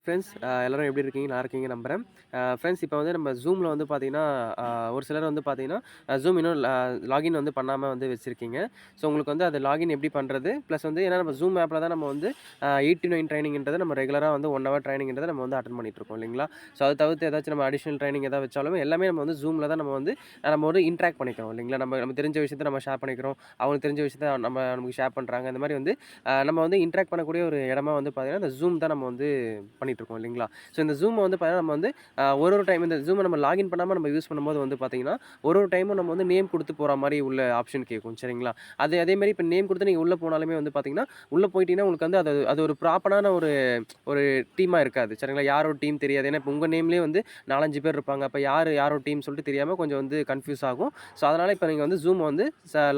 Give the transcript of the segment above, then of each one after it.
Friends எல்லோரும் எப்படி இருக்கீங்க? நான் இருக்கீங்க நம்புகிறேன். ஃப்ரெண்ட்ஸ் இப்போ வந்து நம்ம ஜூமில் வந்து பார்த்தீங்கன்னா, ஒரு சிலர் வந்து பார்த்தீங்கன்னா, ஜூம் இன்னும் லாகின் வந்து பண்ணாமல் வந்து வச்சுருக்கீங்க. ஸோ உங்களுக்கு வந்து அது லாகின் எப்படி பண்ணுறது? ப்ளஸ் வந்து ஏன்னா நம்ம ஜூம் ஆப்பில் தான் நம்ம வந்து 8 to 9 ட்ரைனிங்ன்றதை நம்ம ரெகுலராக வந்து 1 ஹவர் ட்ரைனிங்ன்றதை நம்ம வந்து அட்டெண்ட் பண்ணிட்டுருக்கோம் இல்லைங்களா? ஸோ அதை தவிர்த்து ஏதாச்சும் நம்ம அடிஷனல் ட்ரைனிங் எதாவது வச்சாலும் எல்லாமே நம்ம வந்து ஜூமில் தான் நம்ம ஒரு இன்ட்ராக்ட் பண்ணிக்கிறோம் இல்லைங்களா? நம்ம தெரிஞ்ச விஷயத்த நம்ம ஷேர் பண்ணிக்கிறோம். அவங்களுக்கு தெரிஞ்ச விஷயத்த நமக்கு ஷேர் பண்ணுறாங்க. இந்த மாதிரி வந்து நம்ம வந்து இன்ட்ராக்ட் பண்ணக்கூடிய ஒரு இடமா வந்து பார்த்தீங்கன்னா, இந்த ஜூம் தான் நம்ம வந்து பண்ணிகிட்ருக்கோம் இல்லைங்களா? ஸோ இந்த ஜூமை வந்து பார்த்தீங்கன்னா நம்ம வந்து ஒரு டைம் இந்த ஜூமை நம்ம லாகின் பண்ணாமல் நம்ம யூஸ் பண்ணும்போது வந்து பார்த்தீங்கன்னா, ஒரு டைமும் நம்ம வந்து நேம் கொடுத்து போகிற மாதிரி உள்ள ஆப்ஷன் கேட்கும் சரிங்களா? அதேமாதிரி இப்போ நேம் கொடுத்து நீங்கள் உள்ளே போனாலுமே வந்து பார்த்தீங்கன்னா, உள்ளே போயிட்டீங்கன்னா உங்களுக்கு வந்து அது அது ஒரு ப்ராப்பரான ஒரு ஒரு டீமாக இருக்காது சரிங்களா? யாரோட டீம் தெரியாது. ஏன்னா இப்போ உங்கள் நேம்லேயே வந்து 4, 5 பேர் இருப்பாங்க. அப்போ யாரோட டீம் சொல்லிட்டு தெரியாமல் கொஞ்சம் வந்து கன்ஃபியூஸ் ஆகும். ஸோ அதனால் இப்போ நீங்கள் வந்து ஜூமை வந்து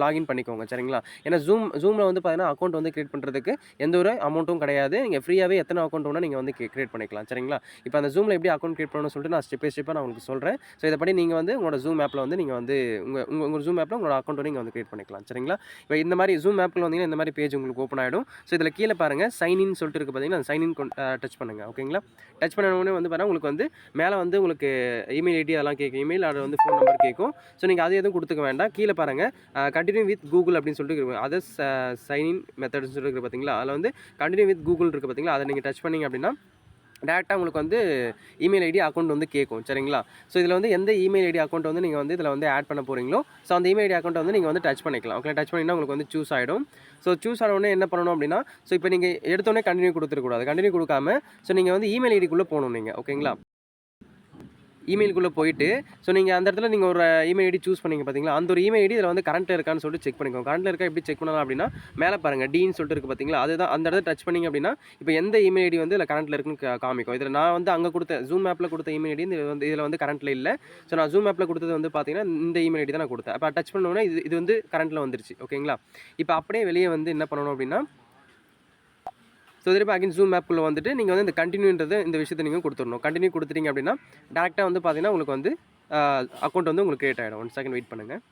லாகின் பண்ணிக்கோங்க சரிங்களா? ஏன்னா ஜூமில் வந்து பார்த்தீங்கன்னா அக்கௌண்ட் வந்து கிரியேட் பண்ணுறதுக்கு எந்த ஒரு அமௌண்ட்டும் கிடையாது. நீங்கள் ஃப்ரீயாகவே எத்தனை அக்கௌண்ட் வேணால் நீங்கள் வந்து கிரியேட் பண்ணிக்கலாம் சரிங்களா? இப்போ அந்த ஜூமில் எப்படி அக்கௌண்ட் கிரியேட் பண்ணணும்னு சொல்லிட்டு நான் ஸ்டெப் பை ஸ்டெப்பாக நான் உங்களுக்கு சொல்கிறேன். ஸோ இதைப்படி நீங்கள் வந்து உங்களோட ஜூம் ஆப்பில் வந்து நீங்கள் வந்து உங்கள் ஜூம் ஆப்பில் உங்களோட அக்கௌண்ட் நீங்கள் வந்து கிரியேட் பண்ணிக்கலாம் சரிங்களா? இப்போ இந்த மாதிரி ஜூம் ஆப்பில் வந்தீங்கன்னா இந்த மாதிரி பேஜ் உங்களுக்கு ஓப்பன் ஆகிடும். ஸோ இதில் கீழே பாருங்கள் சைன்இன் சொல்லிட்டு இருக்குது பார்த்தீங்கன்னா, அந்த சைன்இன் டச் பண்ணுங்கள் ஓகேங்களா? டச் பண்ண உடனே வந்து பாருங்கள் உங்களுக்கு வந்து மேலே வந்து உங்களுக்கு இமெயில் ஐடி அதெல்லாம் கேட்கும். இமெயில் அது வந்து ஃபோன் நம்பர் கேட்கும். ஸோ நீங்கள் அது எதுவும் கொடுத்துக்க வேண்டாம். கீழே பாருங்கள் கண்டினியூ வித் கூகுள் அப்படின்னு சொல்லிட்டு அதர்ஸ் சைன்இன் மெத்தட்னு சொல்லிட்டு பார்த்தீங்களா? அதில் வந்து கண்டினியூ வித் கூகுள் இருக்குது பார்த்தீங்களா? அதை நீங்கள் டச் பண்ணிங்க அப்படின்னா டேரெக்டாக உங்களுக்கு வந்து இமெயில் ஐடி அக்கௌண்ட் வந்து கேட்கும் சரிங்களா? ஸோ இதில் வந்து எந்த இமெயில் ஐடி அக்கௌண்ட் வந்து நீங்கள் வந்து இதில் வந்து ஆட் பண்ண போகிறீங்களோ ஸோ அந்த இமெயில் ஐடி அக்கௌண்ட் வந்து நீங்கள் வந்து டச் பண்ணிக்கலாம் ஓகே. டச் பண்ணிங்கன்னா உங்களுக்கு வந்து சூஸ் ஆகிடும். ஸோ சூஸ் ஆன உடனே என்ன பண்ணணும் அப்படின்னா, ஸோ இப்போ நீங்கள் எடுத்தோடனே கண்டினியூ கொடுத்துருக்கூடாது. கண்டினியூ கொடுக்காம ஸோ நீங்கள் வந்து இமெயில் ஐடிக்குள்ளே போகணும் நீங்கள் ஓகேங்களா? இமெயிலுக்குள்ளே போயிட்டு ஸோ நீங்கள் அந்த இடத்துல நீங்கள் ஒரு இமெயில் ஐடி சூஸ் பண்ணிங்க பார்த்தீங்களா? அந்த ஒரு இமெயில் ஐடி இதில் வந்து கரண்ட்டில் இருக்கான்னு சொல்லிட்டு செக் பண்ணிக்கோங்க. கரண்ட்டில் இருக்கா எப்படி செக் பண்ணலாம் அப்படின்னா, மேலே பாருங்கள் டீன்னு சொல்லிட்டு இருக்குது பார்த்தீங்களா? அதுதான் அந்த இடத்துல டச் பண்ணிங்க அப்படின்னா, இப்போ எந்த இமெயில் ஐடி வந்து இதில் கரண்ட்டில் இருக்குன்னு காமிக்கும். இதில் நான் வந்து அங்கே கொடுத்த ஜூம் ஆப்பில் கொடுத்த இமெயில் ஐடி இதில் வந்து கரண்ட்டில் இல்லை. ஸோ நான் ஜூம் ஆப்பில் கொடுத்தது வந்து பார்த்தீங்கன்னா, இந்த இமெயில் ஐடி தான் நான் கொடுத்தேன். அப்போ டச் பண்ணோன்னே இது வந்து கரண்ட்டில் வந்துருச்சு ஓகேங்களா? இப்போ அப்படியே வெளியே வந்து என்ன பண்ணணும் அப்படின்னா, ஸோ திருப்பி அகைன் ஜூம் ஆப்புக்குள்ளே வந்துட்டு நீங்கள் வந்து இந்த கண்டினியூன்றது இந்த விஷயத்தை நீங்கள் கொடுத்துடணும். கண்டினியூ கொடுத்துட்டீங்க அப்படின்னா டேரெக்டாக வந்து பார்த்தீங்கன்னா உங்களுக்கு வந்து அக்கௌண்ட் வந்து உங்களுக்கு கிரியேட் ஆகிடும். 1 செகண்ட் வெயிட் பண்ணுங்கள்.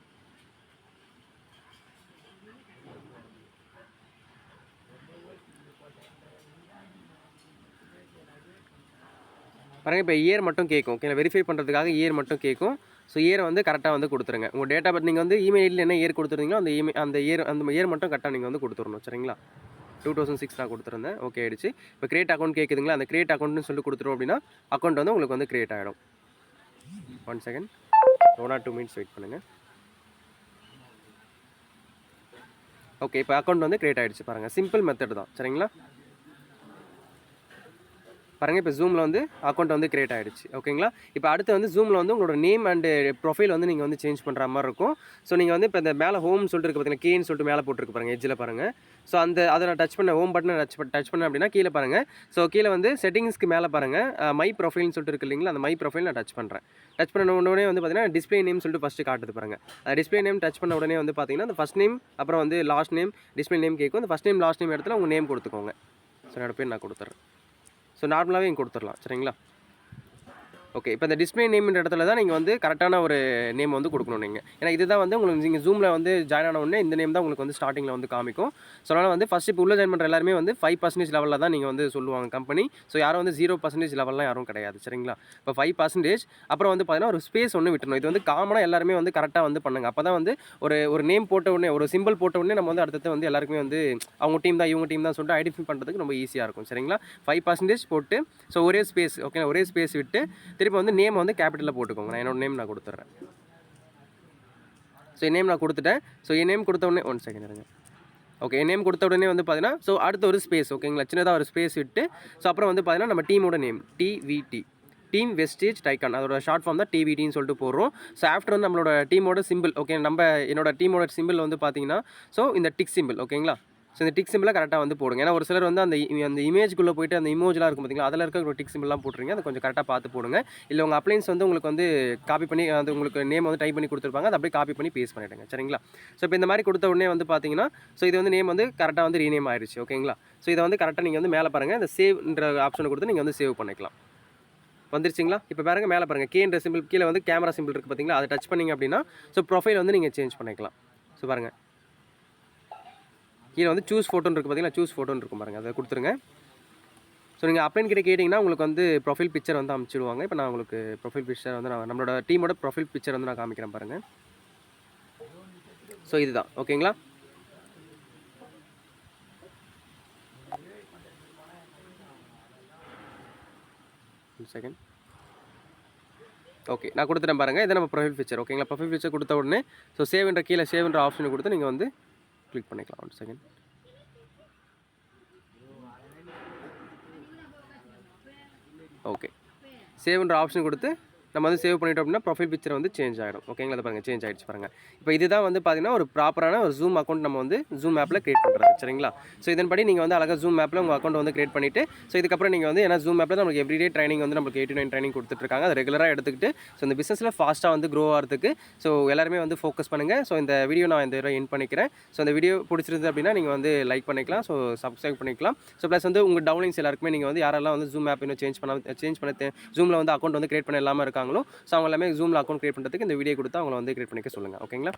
பாருங்கள் இப்போ இயர் மட்டும் கேட்கும் ஓகே. வெரிஃபை பண்ணுறதுக்காக இயர் மட்டும் கேட்கும். ஸோ இயரை வந்து கரெக்டாக வந்து கொடுத்துருங்க. உங்கள் டேட்டா பட் நீங்கள் வந்து இமெயில் ஐடியில் என்ன இயர் கொடுத்துருந்தீங்களோ அந்த இயர் மட்டும் கரெக்டாக நீங்கள் வந்து கொடுத்துடணும் சரிங்களா? 2006 நான் கொடுத்துருந்தேன். ஓகே ஆகிடுச்சு. இப்போ கிரியேட் அக்கௌண்ட் கேட்குதுங்களா? அந்த கிரியேட் அக்கௌண்ட்னு சொல்லி கொடுத்துரும் அப்படின்னா அக்கௌண்ட் வந்து உங்களுக்கு வந்து கிரியேட் ஆகிடும். 1 செகண்ட் 1 or 2 minutes வெயிட் பண்ணுங்கள். ஓகே இப்போ அக்கௌண்ட் வந்து கிரியேட் ஆகிடுச்சு பாருங்கள். சிம்பிள் மெத்தட் தான் சரிங்களா? பாருங்கள் இப்போ ஜூமில் வந்து அக்கௌண்ட் வந்து கிரியேட் ஆகிடுச்சு ஓகேங்களா? இப்போ அடுத்து வந்து ஜூமில் வந்து உங்களோட நேம் அண்டு ப்ரொஃபைல் வந்து நீங்கள் வந்து சேஞ்ச் பண்ணுற மாதிரி இருக்கும். ஸோ நீங்கள் வந்து இப்போ இந்த மேலே ஹோம்னு சொல்லிட்டு இருக்குது பார்த்தீங்கன்னா, கேன்னு சொல்லிட்டு மேலே போட்டுருக்கு பாருங்கள் எட்ஜில் பாருங்கள். ஸோ அதை நான் டச் பண்ண ஹோம் பட்டனை டச் பண்ணேன் அப்படின்னா கீழே பாருங்கள். ஸோ கீழே வந்து செட்டிங்ஸ்க்கு மேலே பாருங்கள் மை ப்ரொஃபைல்னு சொல்லிட்டு இருக்குது இல்லைங்களா? அந்த மை ப்ரொஃபைல் நான் டச் பண்ணுறேன். டச் பண்ண உடனே வந்து பார்த்தீங்கன்னா டிஸ்பிளே நேம் சொல்லிட்டு ஃபஸ்ட்டு காட்டுது பாருங்கள். டிஸ்பிளே நேம் டச் பண்ண உடனே வந்து பார்த்தீங்கன்னா அந்த ஃபஸ்ட் நேம் அப்புறம் வந்து லாஸ்ட் நேம் டிஸ்பிளே நேம் கேட்கும். அந்த ஃபஸ்ட் நேம் லாஸ்ட் நேம் இடத்துல உங்கள் நேம் கொடுத்துக்கோங்க. ஸோ என்னோட பேர் நான் கொடுத்துட்றேன். ஸோ நார்மலாகவே இங்கே கொடுத்துடலாம் சரிங்களா? ஓகே இப்போ இந்த டிஸ்பிளே நேம்ன்ற இடத்துல தான் நீங்கள் வந்து கரெக்டான ஒரு நேம் வந்து கொடுக்கணும் நீங்கள். ஏன்னா இதுதான் வந்து உங்களுக்கு நீங்கள் ஜூமில் வந்து ஜாயின் ஆன உடனே இந்த நேம் தான் உங்களுக்கு வந்து ஸ்டார்டிங்கில் வந்து காமிக்கும். ஸோ அதனால் வந்து ஃபஸ்ட்டு இப்போ உள்ள ஜாயின் பண்ணுற எல்லாருமே வந்து 5% லெவலில் தான் நீங்கள் வந்து சொல்லுவாங்க கம்பெனி. ஸோ யாரும் வந்து 0% லெவல்லாம் யாரும் கிடையாது சரிங்களா? இப்போ 5% அப்புறம் வந்து பார்த்தீங்கன்னா ஒரு ஸ்பேஸ் ஒன்று விட்டுணும். இது வந்து காமனாக எல்லாருமே வந்து கரெக்டாக வந்து பண்ணுங்கள். அப்போ தான் வந்து ஒரு நேம் போட்ட உடனே ஒரு சிம்பிள் போட்ட உடனே நம்ம வந்து அடுத்தது வந்து எல்லாருக்குமே வந்து அவங்க டீம் தான் இவங்க டீம் தான் சொல்லிட்டு ஐடென்டிஃபை பண்ணுறதுக்கு ரொம்ப ஈஸியாக இருக்கும் சரிங்களா? 5% போட்டு ஸோ ஒரே ஸ்பேஸ் ஓகே ஒரே ஸ்பேஸ் விட்டு திருப்பி வந்து நேம் வந்து கேபிட்டலில் போட்டுக்கோங்க. நான் என்னோட நேம் நான் கொடுத்துட்றேன். ஸோ என் நேம் நான் கொடுத்துட்டேன். ஸோ என் நேம் கொடுத்த உடனே 1 செகண்ட் இருங்க. ஓகே என் நேம் கொடுத்த உடனே வந்து பார்த்தீங்கன்னா ஸோ அடுத்த ஒரு ஸ்பேஸ் ஓகேங்களா? சின்னதாக ஒரு ஸ்பேஸ் விட்டு ஸோ அப்புறம் வந்து பார்த்தீங்கன்னா நம்ம டீமோட நேம் டிவிடி டீம் வெஸ்டேஜ் டைக்கான் அதோட ஷார்ட் ஃபார்ம் தான் டிவிடின்னு சொல்லிட்டு போடுறோம். ஸோ ஆஃப்டர் வந்து நம்மளோட டீமோட சிம்பிள் ஓகே என்னோட டீமோட சிம்பிள் வந்து பார்த்தீங்கன்னா ஸோ இந்த டிக் சிம்பிள் ஓகேங்களா? ஸோ இந்த டிக் சிம்பிளாக கரெக்டாக வந்து போடுங்க. ஏன்னா ஒரு சிலர் வந்து அந்த இமேஜ்குள்ளே போயிட்டு அந்த இமோஜெலாம் இருக்கும் பார்த்தீங்களா? அதில் இருக்க ஒரு டிக் சிம்பிள்லாம் போட்டுருங்க. அதை கொஞ்சம் கரெக்டாக பார்த்து போடுங்க. இல்லை உங்கள் அப்ளைன்ஸ் வந்து உங்களுக்கு வந்து காப்பி பண்ணி அது உங்களுக்கு நேம் வந்து டைப் பண்ணி கொடுத்துருப்பாங்க. அதை அப்படியே காப்பி பண்ணி பேஸ்ட் பண்ணிவிடுங்க சரிங்களா? ஸோ இப்போ இந்த மாதிரி கொடுத்த உடனே வந்து பார்த்தீங்கன்னா ஸோ இது வந்து நேம் வந்து கரெக்டாக வந்து ரீநேம் ஆயிடுச்சு ஓகேங்களா? ஸோ இதை வந்து கரெக்டாக நீங்கள் வந்து மேலே பாருங்கள் இந்த சேவ்ன்ற ஆப்ஷனை கொடுத்து நீங்கள் வந்து சேவ் பண்ணிக்கலாம். வந்துருச்சிங்களா? இப்போ பாருங்கள் மேலே பாருங்கள் கேன்ற சிம்பிள் கீழே வந்து கேமரா சிம்பிள் இருக்குது பார்த்தீங்களா? அதை டச் பண்ணிங்க அப்படின்னா ஸோ ப்ரொஃபைல் வந்து நீங்கள் சேஞ்ச் பண்ணிக்கலாம். ஸோ பாருங்கள் கீழே வந்து சூஸ் ஃபோட்டோன்னு இருக்குது பார்த்தீங்களா? சூஸ் ஃபோட்டோன்னு இருக்கும் பாருங்கள். அதை கொடுத்துருங்க. ஸோ நீங்கள் அப்ளைன் கிட்ட கேட்டிங்கன்னா உங்களுக்கு வந்து ப்ரொஃபைல் பிக்சர் வந்து அனுப்பிச்சிடுவாங்க. இப்போ நான் உங்களுக்கு ப்ரொஃபைல் பிக்சர் வந்து நான் நம்மளோட டீமோட ப்ரொஃபைல் பிக்சர் வந்து நான் காமிக்கிறேன் பாருங்கள். ஸோ இதுதான் ஓகேங்களா. செகண்ட். ஓகே, நான் கொடுத்துட்டேன் பாருங்கள். இதை நம்ம ப்ரொஃபைல் பிக்சர் ஓகேங்களா. ப்ரொஃபைல் பிக்சர் கொடுத்த உடனே ஸோ சேவ்ன்ற கீழே சேவ்ன்ற ஆப்ஷனை கொடுத்து நீங்கள் வந்து கிளிக் பண்ணிக்கலாம். 1 செகண்ட். ஓகே, சேவ்ன்ற ஆப்ஷன் கொடுத்து நம்ம வந்து சேவ் பண்ணிட்டோம் அப்படின்னா ப்ரொஃபைல் பிக்சர் வந்து சேஞ்ச் ஆகிடும் ஓகேங்களா. அதை பாருங்கள் சேஞ்ச் ஆகிடுச்சு பாருங்கள். இப்போ இதுதான் வந்து பார்த்தீங்கன்னா ஒரு ப்ராப்பரான ஒரு ஜூம் அக்கௌண்ட் நம்ம வந்து ஜூம் ஆப்பில் கிரியேட் பண்ணுறது சரிங்களா. ஸோ இதன்படி நீங்கள் வந்து அழகாக ஜூம் ஆப்பில் உங்கள் அக்கௌண்ட் வந்து கிரியேட் பண்ணிவிட்டு ஸோ இதுக்கப்புறம் நீங்கள் வந்து ஏன்னா ஜூம் ஆப்பில் நமக்கு எவ்ரிடே ட்ரைனிங் வந்து நமக்கு 89 ட்ரைனிங் கொடுத்துட்ருக்காங்க. அதை ரெகுலராக எடுத்துக்கிட்டு ஸோ இந்த பிஸ்னஸில் ஃபாஸ்ட்டாக வந்து க்ரோ ஆகிறதுக்கு ஸோ எல்லாருமே வந்து ஃபோக்கஸ் பண்ணுங்கள். ஸோ இந்த வீடியோ நான் இந்த எண்ட் பண்ணிக்கிறேன். ஸோ இந்த வீடியோ பிடிச்சிருந்து அப்படின்னா நீங்கள் வந்து லைக் பண்ணிக்கலாம். ஸோ சப்ஸ்கிரைப் பண்ணிக்கலாம். ஸோ ப்ளஸ் வந்து உங்கள் டவுன்லிங்ஸ் எல்லாருக்குமே நீங்கள் வந்து யாரெல்லாம் வந்து ஜூம் ஆப் இன்னும் சேஞ்ச் பண்ண ஜூமில் வந்து அக்கௌண்ட் வந்து கிரியேட் பண்ண இல்லாமல் இருக்காங்களோ ஸோ அவங்க எல்லாமே ஜூமில் அக்கௌண்ட் கிரியேட் பண்ணுறதுக்கு இந்த வீடியோ கொடுத்து அவங்கள வந்து கிரியேட் பண்ணிக்க சொல்லுங்கள் ஓகேங்களா.